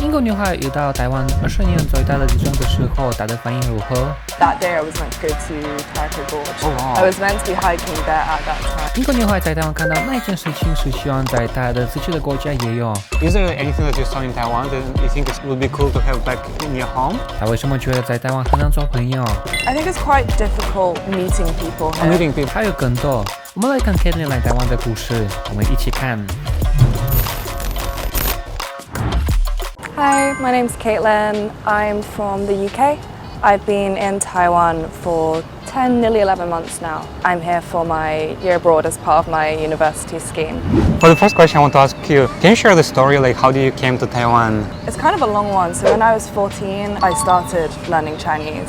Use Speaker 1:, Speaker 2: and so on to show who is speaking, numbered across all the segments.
Speaker 1: 英国女孩遇到台湾20年最大的地震的时候，她的反应如何？
Speaker 2: That day I was meant to go to Caitlin Gorge.
Speaker 1: Oh, wow.
Speaker 2: I was meant to be hiking there at that time.
Speaker 1: 英国女孩在台湾看到那件事情是希望在她的自己的国家也有。
Speaker 3: Is there anything that you saw in Taiwan that you think it would be cool to have back in your home?
Speaker 1: 她为什么觉得在台湾很难做朋友？
Speaker 2: I think it's quite difficult meeting people here.
Speaker 3: Meeting people.
Speaker 1: 还有更多，我们来看 Caitlin 来台湾的故事，我们一起看。
Speaker 2: Hi, my name's Caitlin. I'm from the UK. I've been in Taiwan for 10, nearly 11 months now. I'm here for my year abroad as part of my university scheme.
Speaker 3: For the first question, I want to ask you, can you share the story, like how did you came to Taiwan?
Speaker 2: It's kind of a long one. So when I was 14, I started learning Chinese,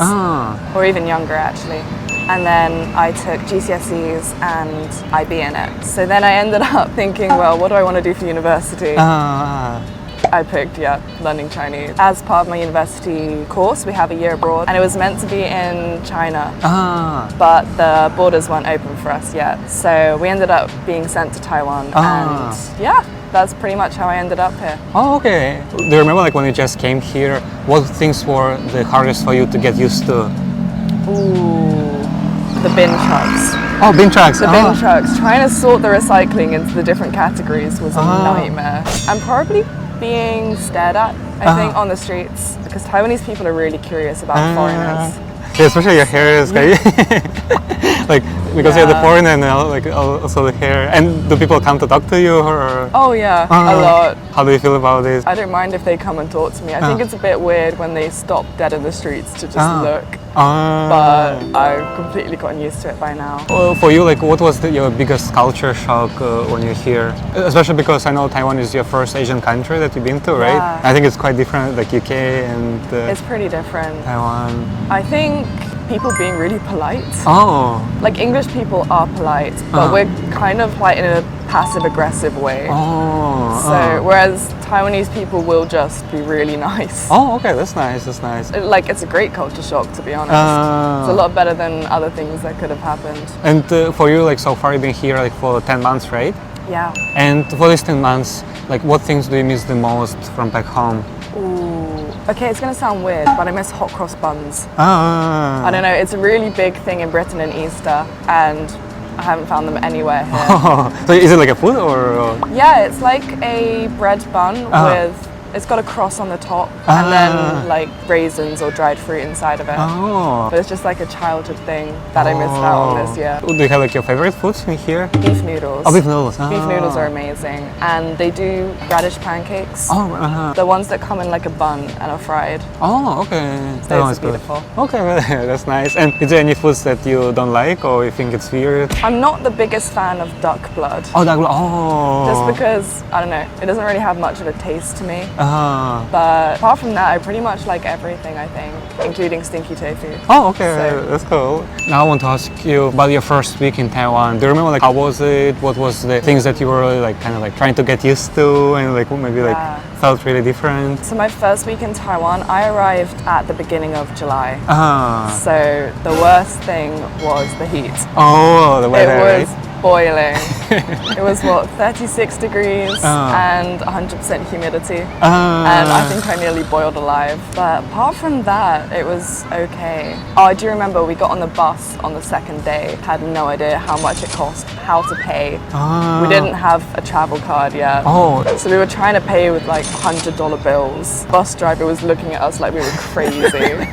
Speaker 2: or even younger actually. And then I took GCSEs and IB in it. So then I ended up thinking, well, what do I want to do for university? I picked, learning Chinese. As part of my university course, we have a year abroad, and it was meant to be in China, but the borders weren't open for us yet. So we ended up being sent to Taiwan, and that's pretty much how I ended up here.
Speaker 3: Oh, okay. Do you remember like when you just came here, what things were the hardest for you to get used to?
Speaker 2: Ooh, the bin trucks.
Speaker 3: Oh, bin trucks.
Speaker 2: The bin trucks. Trying to sort the recycling into the different categories was a nightmare. And probably being stared at, I think, on the streets, because Taiwanese people are really curious about foreigners.
Speaker 3: Yeah, especially your hair is like because you're the foreigner and like also the hair. And do people come to talk to you or?
Speaker 2: Oh yeah, a lot.
Speaker 3: How do you feel about this?
Speaker 2: I don't mind if they come and talk to me. I think it's a bit weird when they stop dead in the streets to just look. But I've completely gotten used to it by now.
Speaker 3: Well, for you, like, what was your biggest culture shock when you're here? Especially because I know Taiwan is your first Asian country that you've been to, right?
Speaker 2: Yeah.
Speaker 3: I think it's quite different, like UK and
Speaker 2: It's pretty different.
Speaker 3: Taiwan.
Speaker 2: I think people being really polite.
Speaker 3: Oh.
Speaker 2: Like English people are polite, but we're kind of like in a passive-aggressive way. So whereas Taiwanese people will just be really nice.
Speaker 3: Oh, okay, that's nice. That's nice.
Speaker 2: Like it's a great culture shock, to be honest. It's a lot better than other things that could have happened.
Speaker 3: And for you, like so far, you've been here like for 10 months, right?
Speaker 2: Yeah.
Speaker 3: And for these 10 months, like what things do you miss the most from back home?
Speaker 2: Ooh. Okay, it's gonna sound weird, but I miss hot cross buns.
Speaker 3: I
Speaker 2: don't know, it's a really big thing in Britain in Easter, and I haven't found them anywhere here.
Speaker 3: So is it like a food or?
Speaker 2: Yeah, it's like a bread bun with, it's got a cross on the top and then like raisins or dried fruit inside of it. But it's just like a childhood thing that I missed out on this year.
Speaker 3: Do you have like your favorite foods in here?
Speaker 2: Beef noodles.
Speaker 3: Oh, beef noodles.
Speaker 2: Beef noodles are amazing. And they do radish pancakes. The ones that come in like a bun and are fried.
Speaker 3: Oh, okay.
Speaker 2: Those are beautiful.
Speaker 3: Okay, that's nice. And is there any foods that you don't like or you think it's weird?
Speaker 2: I'm not the biggest fan of duck blood.
Speaker 3: Oh, duck blood. Oh.
Speaker 2: Just because, I don't know, it doesn't really have much of a taste to me. But apart from that, I pretty much like everything, I think, including stinky tofu.
Speaker 3: Oh, okay, that's cool. Now I want to ask you about your first week in Taiwan. Do you remember like how was it? What was the things that you were really like kind of like trying to get used to and like maybe like felt really different?
Speaker 2: So my first week in Taiwan, I arrived at the beginning of July. So the worst thing was the heat.
Speaker 3: Oh, the weather.
Speaker 2: It was boiling. It was what, 36 degrees and 100% humidity. And I think I nearly boiled alive. But apart from that, it was okay. Oh, I do remember we got on the bus on the second day, had no idea how much it cost, how to pay. We didn't have a travel card yet. So we were trying to pay with like $100 bills. Bus driver was looking at us like we were crazy.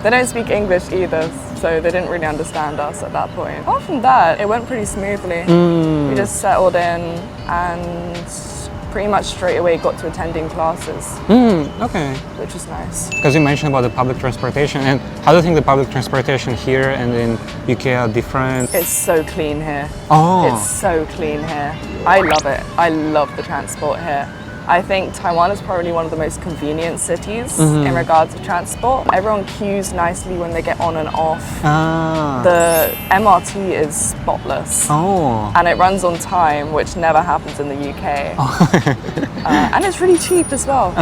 Speaker 2: They don't speak English either, so they didn't really understand us at that point. Apart from that, it went pretty smoothly. We just settled in and pretty much straight away got to attending classes.
Speaker 3: Okay.
Speaker 2: Which was nice.
Speaker 3: Because you mentioned about the public transportation, and how do you think the public transportation here and in UK are different?
Speaker 2: It's so clean here.
Speaker 3: Oh.
Speaker 2: It's so clean here. I love it. I love the transport here. I think Taiwan is probably one of the most convenient cities in regards to transport. Everyone queues nicely when they get on and off. The MRT is spotless. And it runs on time, which never happens in the UK. And it's really cheap as well.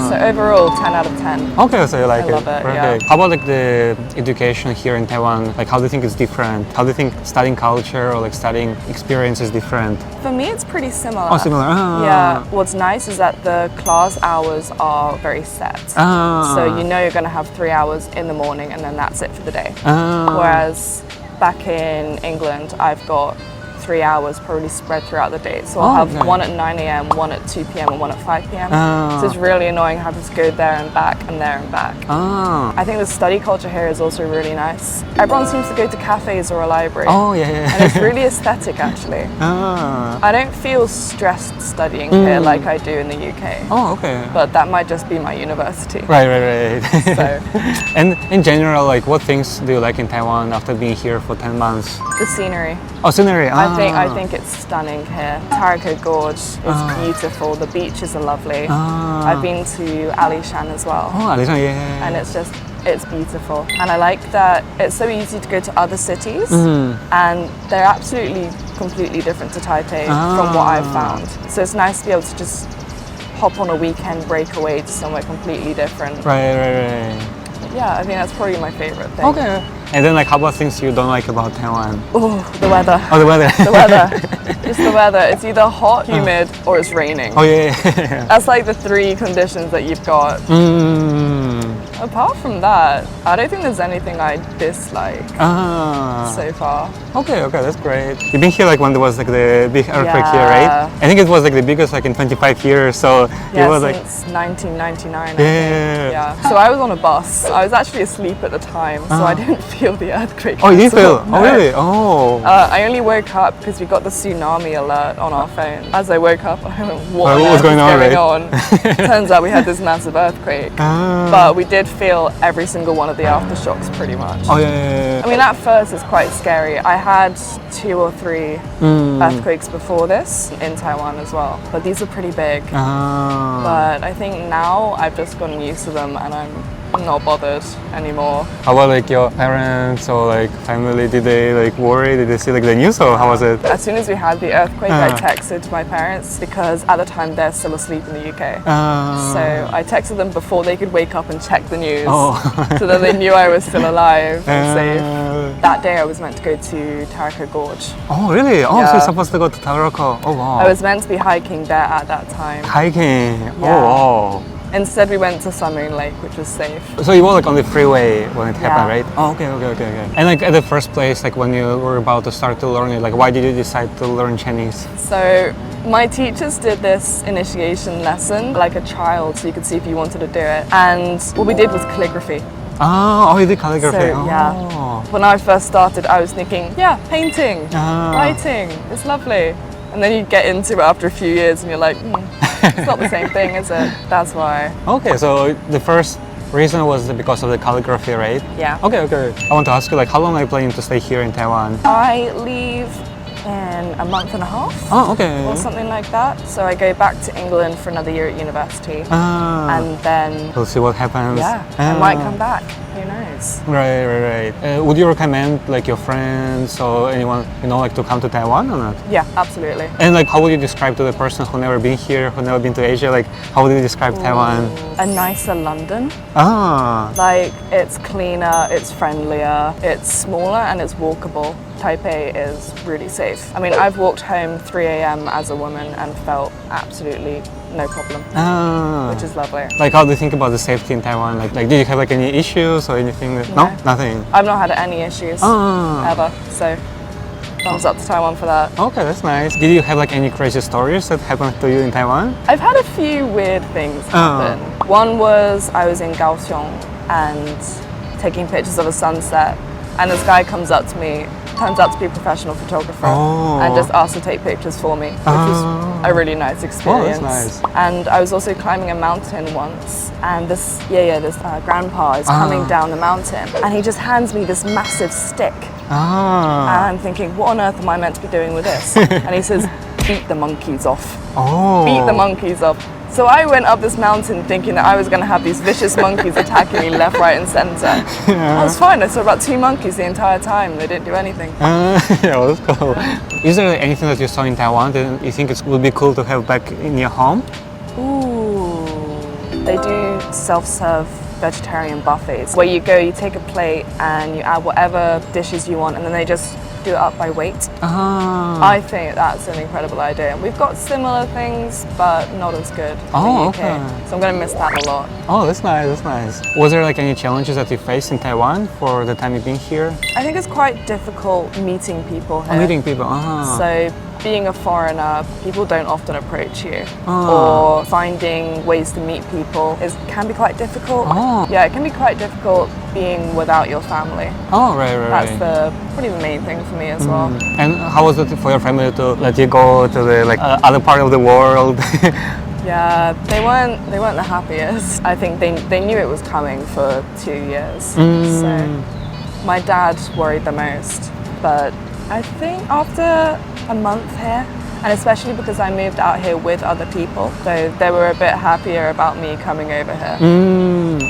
Speaker 2: So overall, 10 out of 10.
Speaker 3: Okay, so you like it.
Speaker 2: I love it,
Speaker 3: Perfect. How about like the education here in Taiwan? Like how do you think it's different? How do you think studying culture or like studying experience is different?
Speaker 2: For me, it's pretty similar.
Speaker 3: Oh, similar.
Speaker 2: Yeah, what's nice is that the class hours are very set. So you know you're going to have 3 hours in the morning and then that's it for the day. Whereas back in England, I've got 3 hours probably spread throughout the day. So I'll have one at 9 a.m., one at 2 p.m. and one at 5 p.m. So it's really annoying having to go there and back and there and back. I think the study culture here is also really nice. Everyone seems to go to cafes or a library. And it's really aesthetic actually. I don't feel stressed studying here like I do in the UK. But that might just be my university.
Speaker 3: Right.
Speaker 2: So.
Speaker 3: And in general, like what things do you like in Taiwan after being here for 10 months?
Speaker 2: The scenery.
Speaker 3: Oh, scenery.
Speaker 2: I think it's stunning here. Tarako Gorge is beautiful. The beaches are lovely. I've been to Alishan as well.
Speaker 3: Alishan, yeah.
Speaker 2: And it's beautiful. And I like that it's so easy to go to other cities and they're absolutely completely different to Taipei from what I've found. So it's nice to be able to just hop on a weekend breakaway to somewhere completely different.
Speaker 3: Right.
Speaker 2: Yeah, I think that's probably my favorite thing.
Speaker 3: Okay. And then, like, how about things you don't like about Taiwan?
Speaker 2: Oh, the weather.
Speaker 3: Oh, the weather.
Speaker 2: The weather. Just the weather. It's either hot, humid, or it's raining.
Speaker 3: Oh, yeah.
Speaker 2: That's like the 3 conditions that you've got. Apart from that, I don't think there's anything I dislike so far.
Speaker 3: Okay, that's great. You've been here like when there was like the big earthquake here, right? I think it was like the biggest like in 25 years. So
Speaker 2: yeah,
Speaker 3: it was
Speaker 2: since 1999. I think.
Speaker 3: Yeah.
Speaker 2: So I was on a bus. I was actually asleep at the time, so I didn't feel the earthquake.
Speaker 3: Oh, you didn't feel?
Speaker 2: No.
Speaker 3: Oh, really? Oh.
Speaker 2: I only woke up because we got the tsunami alert on our phone. As I woke up, I went, what
Speaker 3: was going on?
Speaker 2: Turns out we had this massive earthquake. But we did feel every single one of the aftershocks pretty much.
Speaker 3: Oh, yeah.
Speaker 2: I mean, at first it's quite scary. I had 2 or 3 earthquakes before this in Taiwan as well. But these are pretty big. But I think now I've just gotten used to them and I'm not bothered anymore.
Speaker 3: How about like your parents or like family? Did they like worry? Did they see like the news or how was it?
Speaker 2: As soon as we had the earthquake, I texted my parents because at the time they're still asleep in the UK. So I texted them before they could wake up and check the news so that they knew I was still alive and safe. That day I was meant to go to Tarako Gorge.
Speaker 3: Oh, really? Oh, so you're supposed to go to Tarako. Oh, wow.
Speaker 2: I was meant to be hiking there at that time.
Speaker 3: Hiking?
Speaker 2: Yeah.
Speaker 3: Oh, wow.
Speaker 2: Instead we went to Sunmoon Lake, which was safe.
Speaker 3: So you were like on the freeway when it happened, right? Oh, okay. And like at the first place, like when you were about to start to learn it, like why did you decide to learn Chinese?
Speaker 2: So my teachers did this initiation lesson like a child, so you could see if you wanted to do it. And what we did was calligraphy.
Speaker 3: Oh, you did calligraphy.
Speaker 2: So, yeah. When I first started, I was thinking, painting, writing, it's lovely. And then you get into it after a few years and you're like, it's not the same thing, is it? That's why.
Speaker 3: Okay, so the first reason was because of the calligraphy, right?
Speaker 2: Yeah.
Speaker 3: Okay. I want to ask you, like, how long are you planning to stay here in Taiwan?
Speaker 2: I leave in a month and a half.
Speaker 3: Oh, okay.
Speaker 2: Or something like that. So I go back to England for another year at university. And then
Speaker 3: we'll see what happens.
Speaker 2: Yeah, I might come back. Who knows?
Speaker 3: Right. Would you recommend like your friends or anyone like to come to Taiwan or not?
Speaker 2: Yeah, absolutely.
Speaker 3: And like, how would you describe to the person who never been here, who never been to Asia? Like, how would you describe Taiwan?
Speaker 2: A nicer London.
Speaker 3: Like
Speaker 2: it's cleaner, it's friendlier, it's smaller, and it's walkable. Taipei is really safe. I mean, I've walked home 3 a.m. as a woman and felt absolutely no problem, which is lovely.
Speaker 3: Like, how do you think about the safety in Taiwan? Like did you have like any issues or anything?
Speaker 2: No,
Speaker 3: nothing.
Speaker 2: I've not had any issues ever. So, thumbs up to Taiwan for that.
Speaker 3: Okay, that's nice. Did you have like any crazy stories that happened to you in Taiwan?
Speaker 2: I've had a few weird things happen. One was I was in Kaohsiung and taking pictures of a sunset, and this guy comes up to me. Turns out to be a professional photographer and just asked to take pictures for me, which was a really nice experience.
Speaker 3: Oh, that's nice.
Speaker 2: And I was also climbing a mountain once, and this grandpa is coming down the mountain, and he just hands me this massive stick. And I'm thinking, what on earth am I meant to be doing with this? And he says, beat the monkeys off. Beat the monkeys off. So I went up this mountain thinking that I was going to have these vicious monkeys attacking me left, right and centre. I was fine. I saw about 2 monkeys the entire time. They didn't do anything.
Speaker 3: Yeah, that's cool. Is there anything that you saw in Taiwan that you think it would be cool to have back in your home?
Speaker 2: Ooh. They do self-serve vegetarian buffets where you go, you take a plate and you add whatever dishes you want, and then they just do it up by weight. I think that's an incredible idea. We've got similar things, but not as good in the UK.
Speaker 3: Okay.
Speaker 2: So I'm going to miss that a lot.
Speaker 3: Oh, that's nice, that's nice. Was there like any challenges that you faced in Taiwan for the time you've been here?
Speaker 2: I think it's quite difficult meeting people here.
Speaker 3: Meeting people,
Speaker 2: So being a foreigner, people don't often approach you. Or finding ways to meet people can be quite difficult. Yeah, it can be quite difficult being without your family.
Speaker 3: Oh, right.
Speaker 2: That's probably the main thing for me as well.
Speaker 3: And how was it for your family to let you go to the other part of the world?
Speaker 2: Yeah, they weren't the happiest. I think they knew it was coming for 2 years. So my dad worried the most. But I think after a month here, and especially because I moved out here with other people, so they were a bit happier about me coming over here.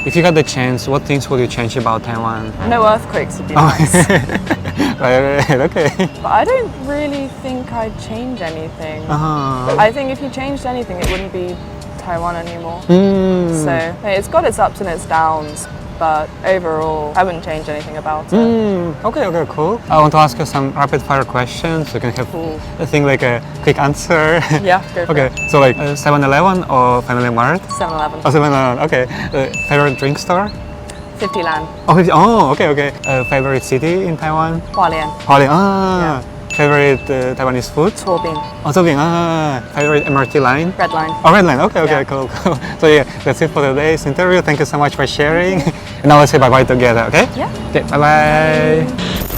Speaker 3: If you got the chance, what things would you change about Taiwan?
Speaker 2: No earthquakes would be nice.
Speaker 3: Right, okay.
Speaker 2: But I don't really think I'd change anything. I think if you changed anything, it wouldn't be Taiwan anymore. So it's got its ups and its downs, but overall, I wouldn't change anything about it.
Speaker 3: Okay, cool. I want to ask you some rapid fire questions. You can have I think like a quick answer.
Speaker 2: Yeah, go for it.
Speaker 3: So like 7-Eleven or Family Mart?
Speaker 2: 7-Eleven.
Speaker 3: Oh, 7-Eleven, okay. Favorite drink store?
Speaker 2: 50 Lan.
Speaker 3: Oh, okay. Favorite city in Taiwan?
Speaker 2: Hualien.
Speaker 3: Hualien, Favorite Taiwanese food?
Speaker 2: 错饼.
Speaker 3: Oh, 做饼, Favorite MRT line?
Speaker 2: Red Line.
Speaker 3: Oh, Red Line, okay,
Speaker 2: Yeah.
Speaker 3: cool. So yeah, that's it for today's interview. Thank you so much for sharing. And now let's say bye-bye together, okay?
Speaker 2: Yeah.
Speaker 3: Okay, bye-bye.